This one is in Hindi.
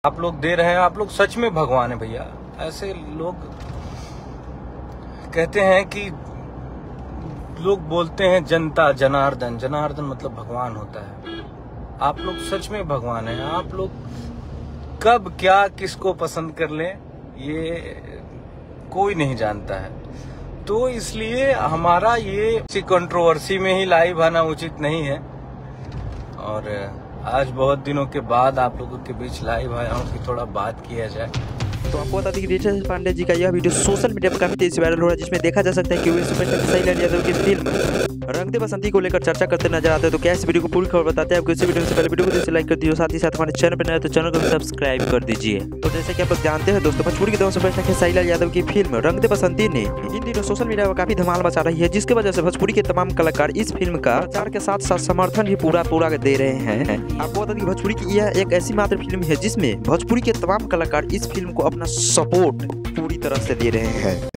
आप लोग दे रहे हैं, आप लोग सच में भगवान है भैया। ऐसे लोग कहते हैं कि लोग बोलते हैं जनता जनार्दन, जनार्दन मतलब भगवान होता है। आप लोग सच में भगवान है। आप लोग कब क्या किसको पसंद कर लें ये कोई नहीं जानता है। तो इसलिए हमारा ये किसी कंट्रोवर्सी में ही लाइव आना उचित नहीं है। और आज बहुत दिनों के बाद आप लोगों के बीच लाइव आया हूँ कि थोड़ा बात किया जाए। तो आपको बता दें कि ऋषभ पांडे जी का यह वीडियो सोशल मीडिया पर काफी तेजी से वायरल हो रहा है, जिसमें देखा जा सकता है कि वे सुपरस्टार साइला यादव की फिल्म रंग दे बसंती को लेकर चर्चा करते नजर आते हैं। तो क्या इस वीडियो को पूरी खबर बताते हैं आपको। इस वीडियो से पहले वीडियो को जैसे लाइक कर दीजिए, साथ ही साथ हमारे चैनल पर नए तो चैनल को सब्सक्राइब कर दीजिए। तो जैसे कि आप लोग जानते हैं दोस्तों, भोजपुरी के दो सुपरस्टार साइला यादव की फिल्म रंग दे बसंती ने इन दिनों सोशल मीडिया पर काफी धमाल मचा रही है, जिसकी वजह से भोजपुरी के तमाम कलाकार इस फिल्म का प्रचार के साथ साथ समर्थन भी पूरा दे रहे हैं। आपको बता दें कि भोजपुरी की यह एक ऐसी मात्र फिल्म है जिसमें भोजपुरी के तमाम कलाकार इस फिल्म को अपना सपोर्ट पूरी तरह से दे रहे हैं।